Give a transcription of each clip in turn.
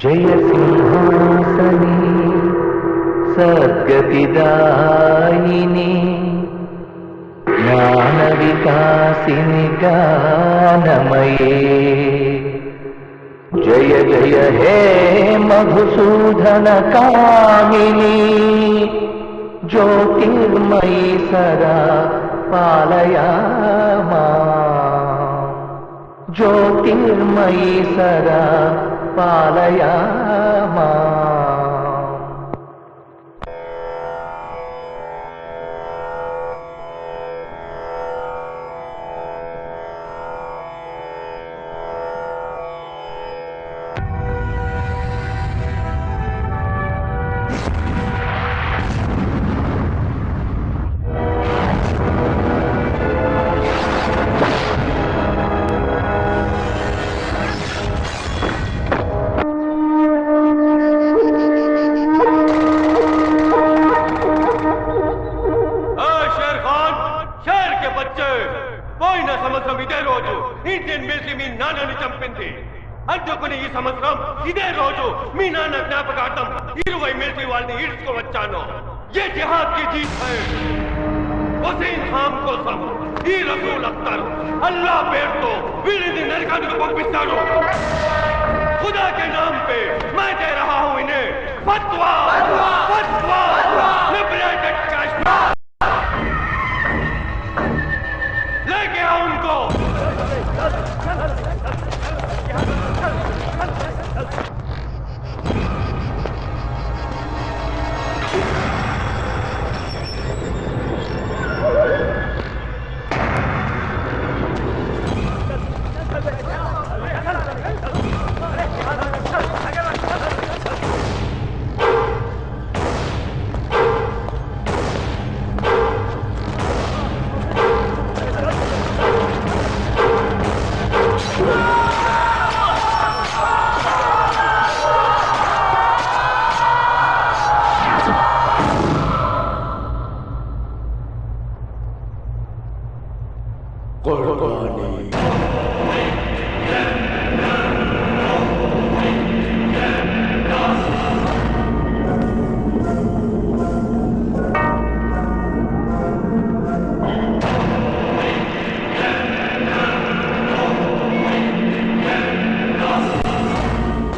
జయ సింహాసని సద్గతిదాయిని జ్ఞాన వికాసిని గానమయే జయ జయ హే మధుసూదన కామిని జ్యోతిర్మయి సదా పాలయామా జ్యోతిర్మయి సదా పాలయామా. ఇండియన్ మిలిటరీ మీ నాన్నని చంపింది. అందుకని ఈ సంవత్సరం ఇదే రోజు మీ నాన్న జ్ఞాపకార్థం 20 మిలిటరీ వాళ్ళని ఈడ్చుకోవచ్చాను. ఏ జిహాద్ కి జీత్ హై. హుసేన్ ఖాన్ కోసం ఈ రసూల్ అఖ్తర్ అల్లా పేరుతో వీరిని నరకానికి పంపిస్తారు. खुदा के नाम पे मैं दे रहा हूं इन्हें फतवा फतवा लिबरेटेड कश्मीर. लेके आओ उनको.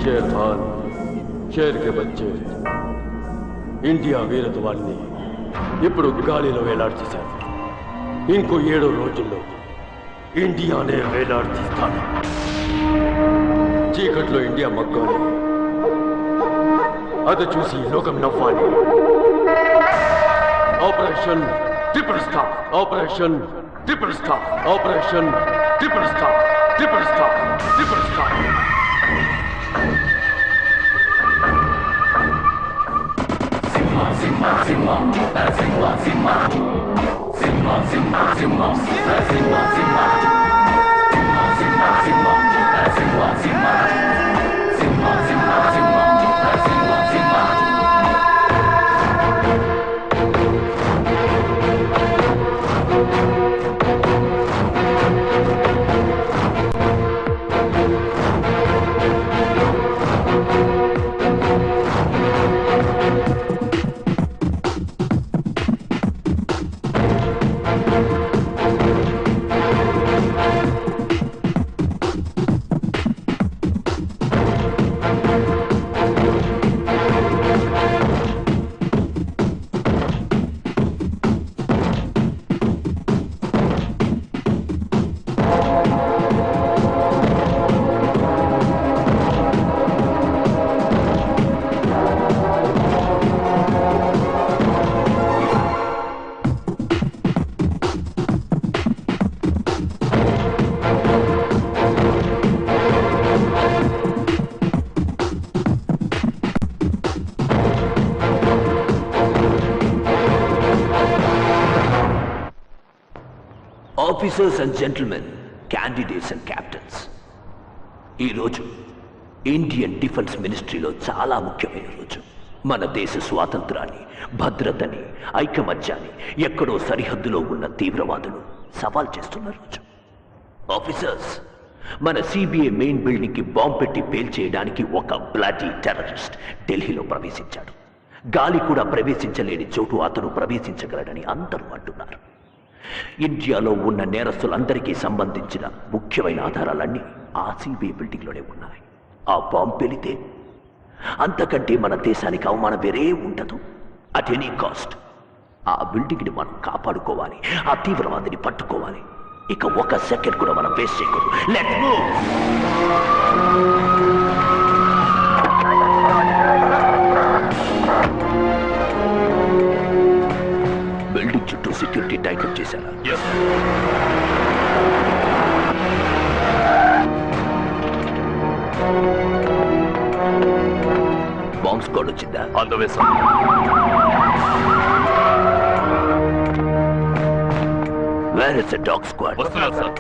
शेर खान शेर के बच्चे ఇండియా వీరత్వాన్ని ఇప్పుడు గాలిలో వేలాడ్చేశారు. ఇంకో 7 రోజుల్లో ఇండియానే వేలాడ్చిస్తాను. చీకట్లో ఇండియా మగ్గాలి, అది చూసి లోకం నవ్వాలి. Operation triple stop, operation triple stop, operation triple stop, triple stop, triple stop. Simba, Simba, Simba, Simba, Simba, Simba, Simba, Simba, Simba, Simba, Simba, Simba, Simba, Simba, Simba, Simba, Simba, Simba. Officers and gentlemen, candidates and captains, ఈరోజు Indian defence మినిస్ట్రీలో చాలా ముఖ్యమైన రోజు. మన దేశ స్వాతంత్రాన్ని, భద్రతని, ఐకమత్యాన్ని ఎక్కడో సరిహద్దులో ఉన్న తీవ్రవాదులు సవాల్ చేస్తున్న రోజు. ఆఫీసర్స్, మన సిబిఐ మెయిన్ బిల్డింగ్ కి బాంబు పెట్టి పేల్చేయడానికి ఒక బ్లడీ టెర్రరిస్ట్ ఢిల్లీలో ప్రవేశించాడు. గాలి కూడా ప్రవేశించలేని చోటు అతను ప్రవేశించగలడని అందరూ అంటున్నారు. ఇండియాలో ఉన్న నేరస్తులందరికీ సంబంధించిన ముఖ్యమైన ఆధారాలన్నీ ఆ సిబిఐ బిల్డింగ్లోనే ఉన్నాయి. ఆ బాంబు పేలితే అంతకంటే మన దేశానికి అవమానం వేరే ఉండదు. అట్ ఎనీ కాస్ట్ ఆ బిల్డింగ్ని మనం కాపాడుకోవాలి, ఆ తీవ్రవాదిని పట్టుకోవాలి. ఇక ఒక సెకండ్ కూడా మనం వేస్ట్ చేయకూడదు. Let's move. బిల్డింగ్ చుట్టూ సెక్యూరిటీ టైటప్ చేశారా? బాంబ్ స్క్వాడ్ వచ్చిందా? On the way sir. Where is the dog squad? వస్తున్నారు sir.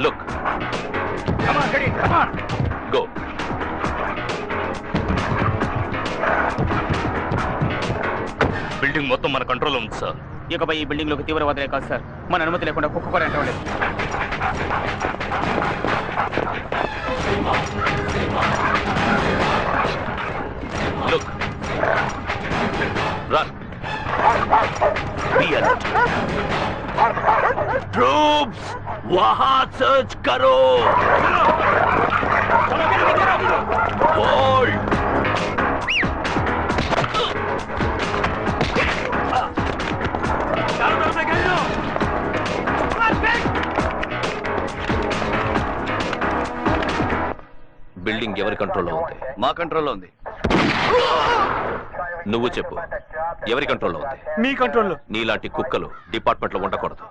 Look. Come on, Kareem, come on. Go. Building మొత్తం మన కంట్రోల్లో ఉంది సార్. ఇకపై ఈ బిల్డింగ్ లోకి తీవ్రవాదులే కాదు సార్, మన అనుమతి లేకుండా కుక్క కూడా ఎంటలేదు. Look, run. Be alert. Troops, वहां सर्च करो. Hold. బిల్డింగ్ ఎవరి కంట్రోల్లో ఉంది? మా కంట్రోల్లో ఉంది. నువ్వు చెప్పు, ఎవరి కంట్రోల్లో ఉంది? మీ కంట్రోల్లో. నీలాంటి కుక్కలు డిపార్ట్మెంట్లో ఉండకూడదు.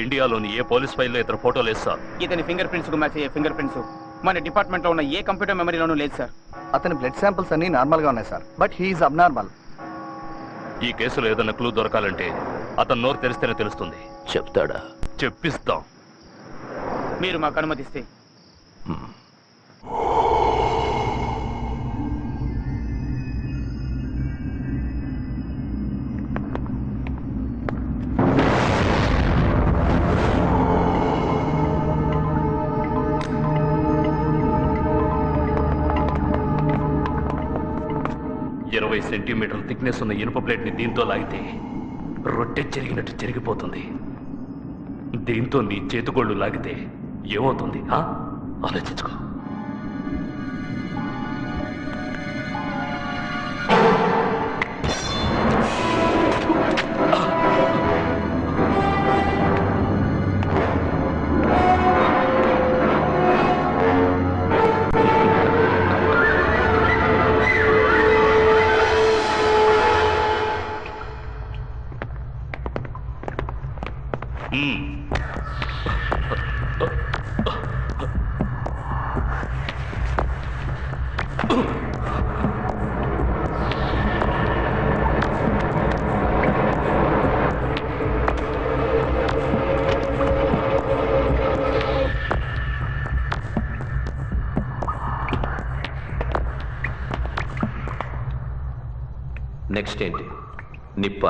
ఇండియాలోని ఏ పోలీస్ ఫైల్లో ఇతర ఫోటోలు లేదు సార్. ఇతని ఫింగర్ ప్రింట్స్ కు మ్యాచ్ అయ్యే ఫింగర్ ప్రింట్స్ మన డిపార్ట్మెంట్ లో ఉన్న ఏ కంప్యూటర్ మెమరీలోనూ లేదు సార్. అతని బ్లడ్ శాంపిల్స్ అన్ని నార్మల్ గా ఉన్నాయి సార్, బట్ హీఈస్ అబ్నార్మల్. ఈ కేసులో ఏదైనా క్లూ దొరకాలంటే అతను నోరు తెరిస్తేనే తెలుస్తుంది. చెప్తాడా? చెప్పిస్తాం. మీరు మాకు అనుమతిస్తే. సెంటీమీటర్ల థిక్నెస్ ఉన్న ఇనుప ప్లేట్ ని దీంతో లాగితే రొట్టె చెరిగినట్టు చెరిగిపోతుంది. దీంతో నీ చేతుగోళ్ళు లాగితే ఏమవుతుంది? ఆలోచించుకో. నెక్స్ట్ ఏంటి? నిప్ప?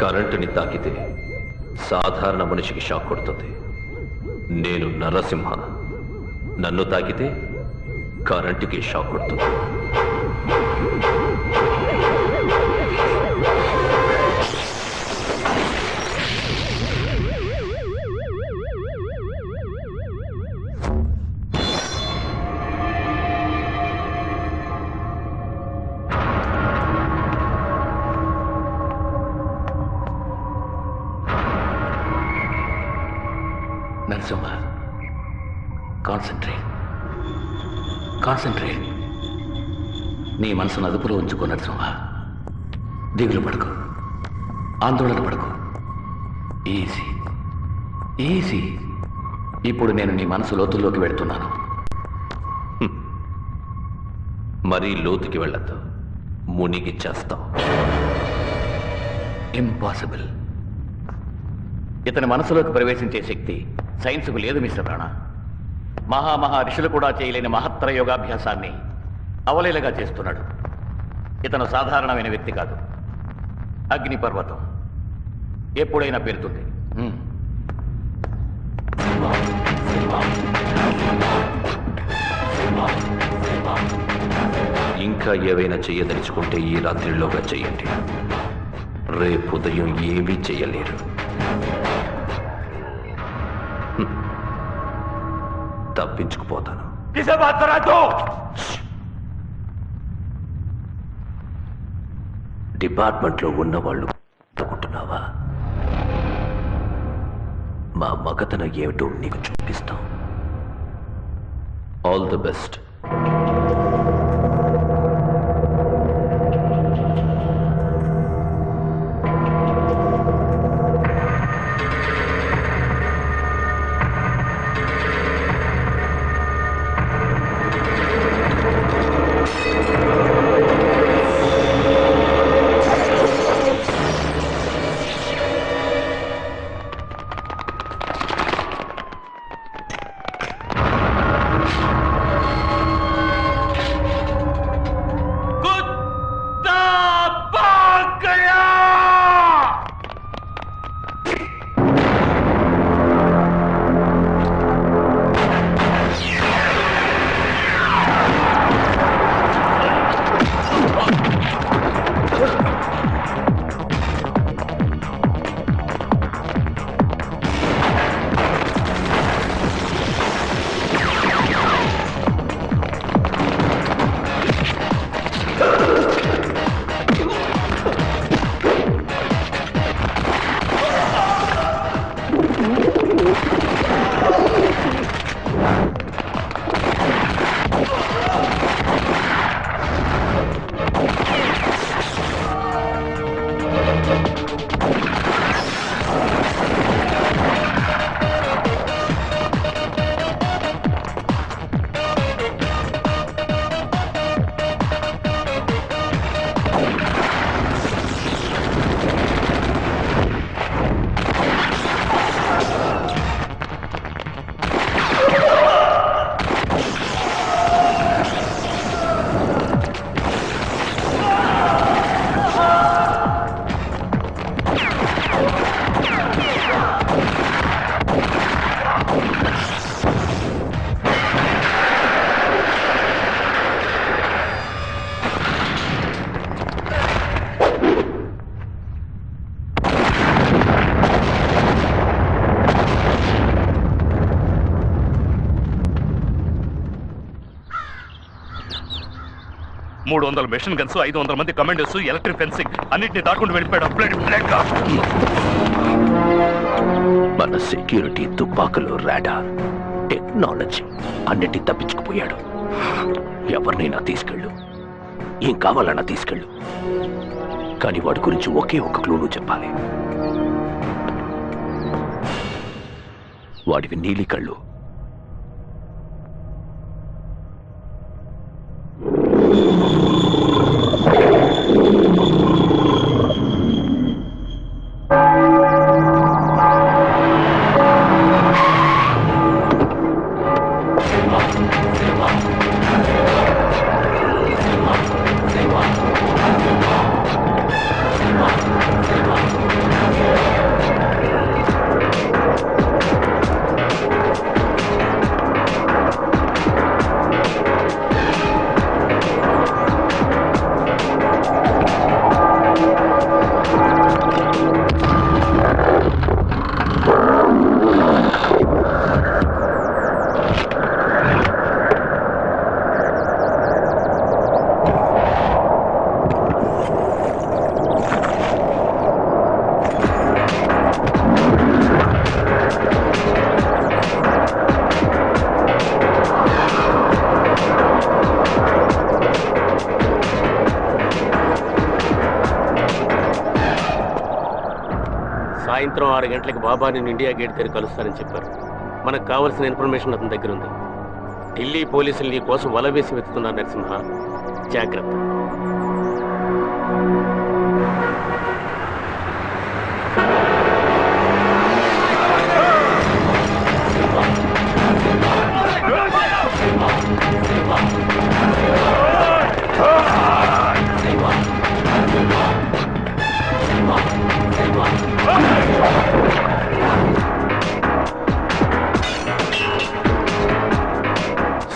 కరెంటుని తాకితే సాధారణ మనిషికి షాక్ కొడుతుంది. నేను నరసింహ. నన్ను తాకితే కరెంటుకి షాక్ కొడుతుంది. నరసింహ, కాన్సంట్రేట్. నీ మనసును అదుపులో ఉంచుకో నరసింహ. దిగులు పడకు, ఆందోళన పడకు. ఈజీ. ఇప్పుడు నేను నీ మనసు లోతుల్లోకి వెళ్తున్నాను. మరీ లోతుకి వెళ్ళద్దు, మునిగి చేస్తాం. ఇంపాసిబుల్. ఇతని మనసులోకి ప్రవేశించే శక్తి సైన్స్కు లేదు మిస్టర్ రాణా. మహా ఋషులు కూడా చేయలేని మహత్తర యోగాభ్యాసాన్ని అవలీలగా చేస్తున్నాడు. ఇతను సాధారణమైన వ్యక్తి కాదు. అగ్నిపర్వతం ఎప్పుడైనా పేరుతుంది. ఇంకా ఏవైనా చెయ్యదలుచుకుంటే ఈ రాత్రిలోగా చెయ్యండి. రేపు ఉదయం ఏమీ చెయ్యలేరు. తప్పించుకుపోతాను. డిపార్ట్మెంట్లో ఉన్నవాళ్ళు అనుకుంటున్నావా? మా మగతనం ఏమిటో నీకు చూపిస్తాం. All the best. 300 machine guns, 500 మంది కమాండర్స్, ఎలక్ట్రిక్ ఫెన్సింగ్ అన్నింటినీ దాటుకుంటూ వెళ్ళిపోయాడు. Blood God. మన సెక్యూరిటీ, తుపాకులు, రాడార్, టెక్నాలజీ అన్నిటి తప్పించుకుపోయాడు. ఎవరినైనా తీసుకెళ్ళు, ఏం కావాలన్నా తీసుకెళ్ళు, కానీ వాడి గురించి ఒకే ఒక క్లూను చెప్పాలి. వాడివి నీలి కళ్ళు. సాయంత్రం 6 గంటలకు బాబాని ఇండియా గేట్ దగ్గర కలుస్తారని చెప్పారు. మనకు కావాల్సిన ఇన్ఫర్మేషన్ అతని దగ్గర ఉంది. ఢిల్లీ పోలీసులు నీ కోసం వల వేసి వెతుకుతున్నారు నరసింహ, జాగ్రత్త.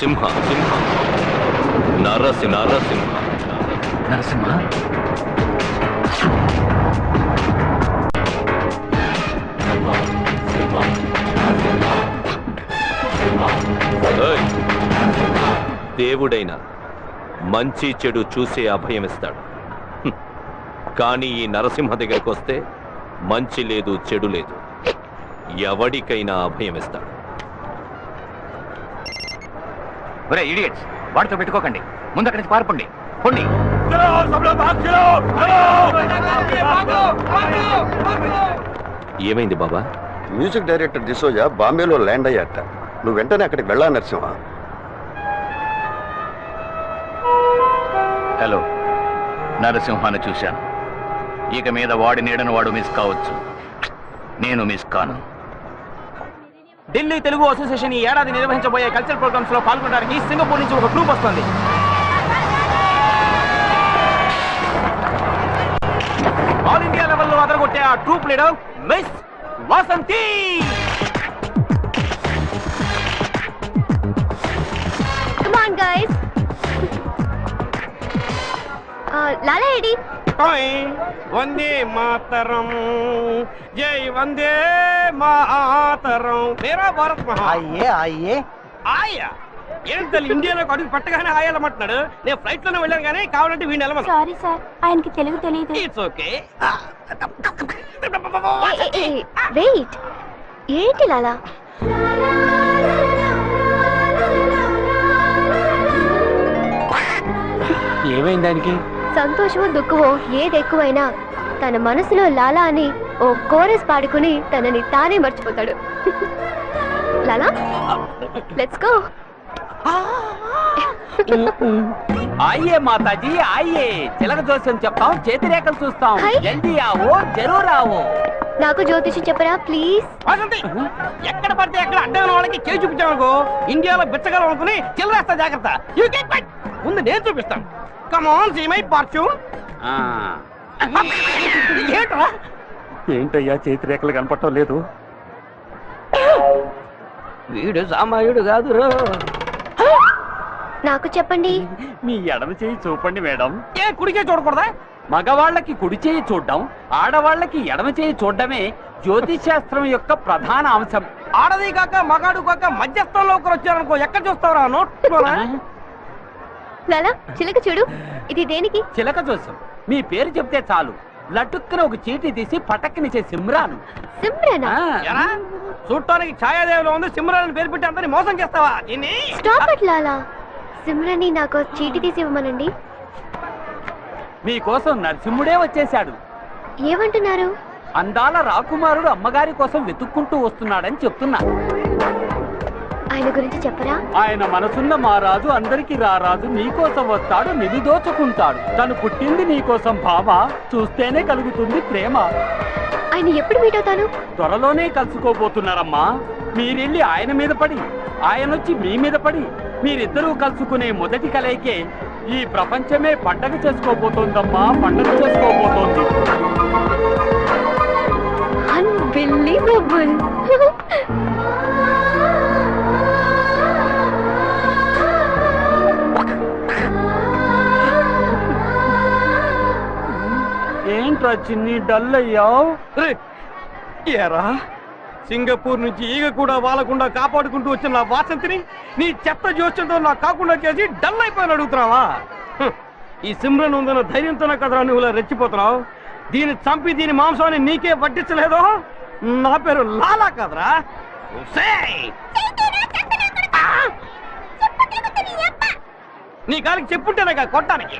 సింహ సింహ నరసింహ నరసింహ నరసింహ, ఏయ్! దేవుడైనా మంచి చెడు చూసే అభయమిస్తాడు. కానీ ఈ నరసింహ దగ్గరికి వస్తే మంచి లేదు, చెడు లేదు, ఎవడికైనా అభయమిస్తాడు. ఒరే ఇడియట్స్, వాడితో పెట్టుకోకండి, ముందు అక్కడి నుంచి పారిపోండి. పొండి. ఏమైంది బాబా? మ్యూజిక్ డైరెక్టర్ డిసోజా బాంబేలో ల్యాండ్ అయ్యాట. నువ్వు వెంటనే అక్కడికి వెళ్ళా నరసింహ. హలో, నరసింహాన్ని చూశాను. ఇక మీద వాడి నీడను వాడు మిస్ కావచ్చు, నేను మిస్ కాను. ఢిల్లీ తెలుగు అసోసియేషన్ ఈ ఏడాది నిర్వహించబోయే కల్చరల్ ప్రోగ్రామ్స్ లో పాల్గొనడానికి సింగపూర్ నుంచి ఒక గ్రూప్ వస్తుంది. ఆల్ ఇండియా లెవెల్లో అదరగొట్టే ఆ troop leader miss Vasanthi. Come on guys. Lala ఏడి? వందే మాతరం, జై వందే మాతరం. మేరా భారత్ మహా. అయ్యే ఆయా ఏం తల్లి, ఇండియాలోకి అడుగు పెట్టగానే ఆయాలమంటున్నాడు. నేను ఫ్లైట్ లోనే వెళ్ళాను కానీ కావాలంటే వీడిని వెళ్ళమను. సారీ సార్, ఆయనకి తెలుగు తెలియదు. It's okay. వెయిట్, ఏంటి లాలా? ఏమైంది దానికి? సంతోషమో దుఃఖమో ఏది ఎక్కువైనా తన మనసులో లాలా అని ఓ కోరస్ పాడుకుని తనని తానే మర్చిపోతాడు. లాలా, లెట్స్ గో. ఆయ్యే మాతాజీ ఆయ్యే, చిలక జోస్యం చెప్తాం, చేతిరేఖలు చూస్తాం. జల్దీ ఆవో, జరూర్ ఆవో. నాకు జ్యోతిషం చెప్పరా ప్లీజ్. ఎక్కడ పడితే ఎక్కడ అడ్డమైన వాళ్ళకి చేయి చూపించామనుకో, ఇండియాలో బిచ్చగలం అనుకుని చిల్లరేస్తా. జాగ్రత్త. ముందు నేను చూపిస్తాను. కమాన్ సీ మై ఫార్చ్యూన్. ఏంట్రా? ఏంటయ్యా చేతి రేఖలు కనపడటం లేదు? వీడు సామాయుడు కాదురా. నాకు చెప్పండి. మీ ఎడమ చేయి చూపండి మేడం. ఏ కుడికే చూడకూడదా? మగవాళ్ళకి కుడి చేయి చూడడం, ఆడవాళ్ళకి ఎడమ చేయి చూడడమే జ్యోతిష్ శాస్త్రం యొక్క ప్రధాన అంశం. ఆడది కాక మగాడు కాక మధ్యస్థంలో ఒకరు వచ్చారనుకో, ఎక్కడ చూస్తావురా? నోట్ లాలా చిలక చూడు, ఇది దేనికి? చిలక జోస్యం. మీ పేరు చెప్తే చాలు లటుక్కున ఒక చీటీ తీసి పటక్కనిచ్చే సిమ్రాన్. సిమ్రనా? చూడటానికి ఛాయాదేవిలో ఉంది, సిమ్రాన్ పేరు పెట్టి అందరినీ మోసం చేస్తావా? స్టాప్ ఇట్ లాలా. సిమ్రన్ ని నాకు చీటీ తీసి ఇవ్వమనండి. మీకోసం నరసింహుడే వచ్చేశాడు. ఏమంటున్నారు? అందాల రాకుమారుడు అమ్మగారి కోసం వెతుక్కుంటూ వస్తున్నాడని చెప్తున్నా. ఆయన గురించి చెప్పరా? ఆయన మనసున్న మారాజు అందరికి రారాజు, నీకోసం వస్తాడు, నిధి దోచుకుంటాడు. తను పుట్టింది నీకోసం భామ, చూస్తేనే కలుగుతుంది ప్రేమ. ఆయన ఎప్పుడు మీట్ అవుతాను? త్వరలోనే కలుసుకోబోతున్నారమ్మా. మీరెళ్ళి ఆయన మీద పడి, ఆయనొచ్చి మీ మీద పడి, మీరిద్దరూ కలుసుకునే మొదటి కలయికే ఈ ప్రపంచమే పండగ చేసుకోబోతోందమ్మా, పండగ చేసుకోబోతోంది. అన్బిలీవబుల్. ఏంట్రా చిన్ని డల్ అయ్యావు? ఏరా, సింగపూర్ నుంచి ఈగ కూడా వాలకుండా కాపాడుకుంటూ వచ్చిన నా వాసంతిని నీ చెత్త జోస్యంతో నాకు కాకుండా చేసి డల్ అయిపోయిన అడుగుతున్నావా? ఈ సిమ్రన్ ఉందన్న ధైర్యంతోనే కదరా నువ్వు ఇలా రెచ్చిపోతున్నావు. దీన్ని చంపి దీని మాంసాన్ని నీకే పట్టించలేదో? నా పేరు లాలా కదరా. నీ కాలికి చెప్పుంటేనే కొట్టానికి.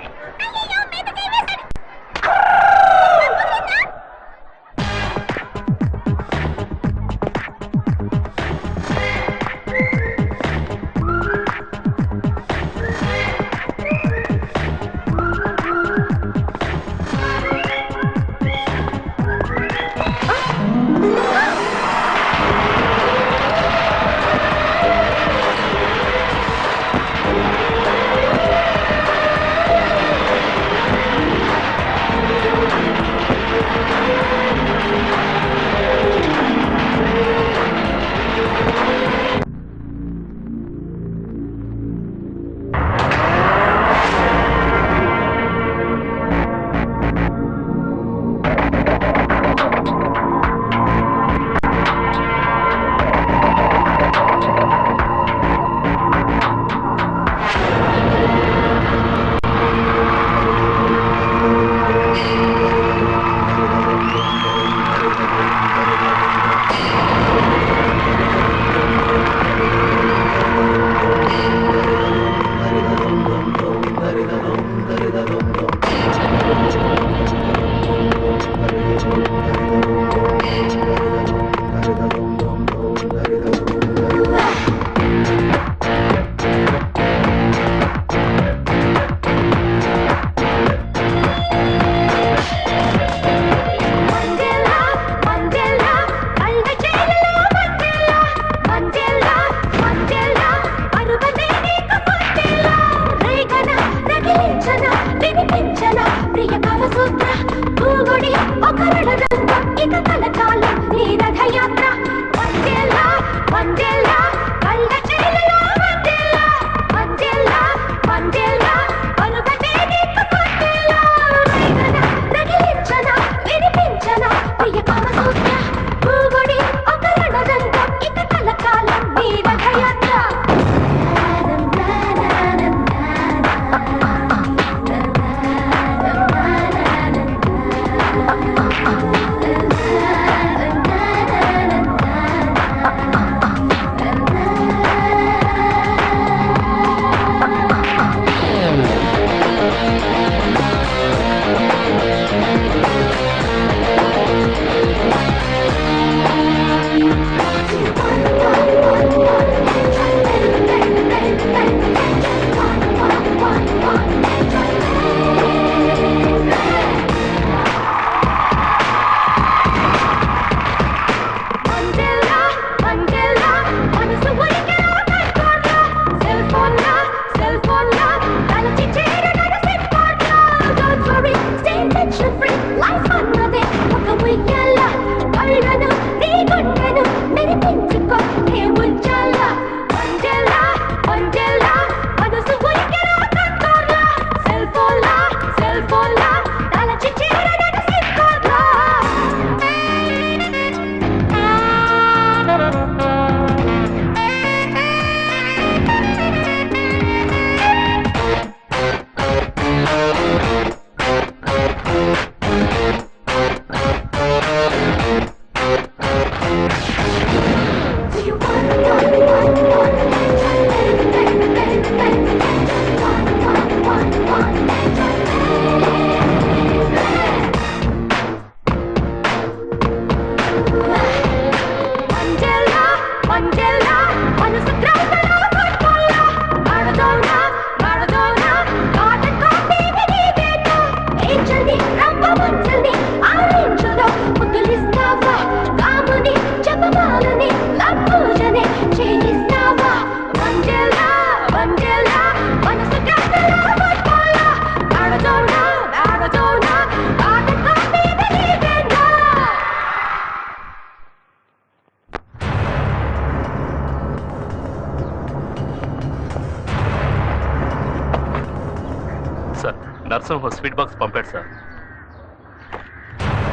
నరసింహ స్వీట్ బాక్స్ పంపాడు సార్.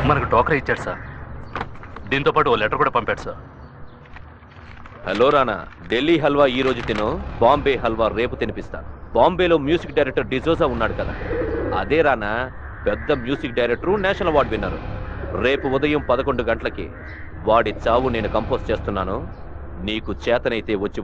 మనకు టోకరా ఇచ్చాడు సార్. దీంతో పాటు ఓ లెటర్ కూడా పంపాడు సార్. హలో రానా, ఢిల్లీ హల్వా ఈ రోజు తిను, బాంబే హల్వా రేపు తినిపిస్తాను. బాంబేలో మ్యూజిక్ డైరెక్టర్ డిజోజా ఉన్నాడు కదా, అదే రానా పెద్ద మ్యూజిక్ డైరెక్టరు, నేషనల్ అవార్డు విన్నరు. రేపు ఉదయం 11 గంటలకి వాడి చావు నేను కంపోజ్ చేస్తున్నాను. నీకు చేతనైతే వచ్చి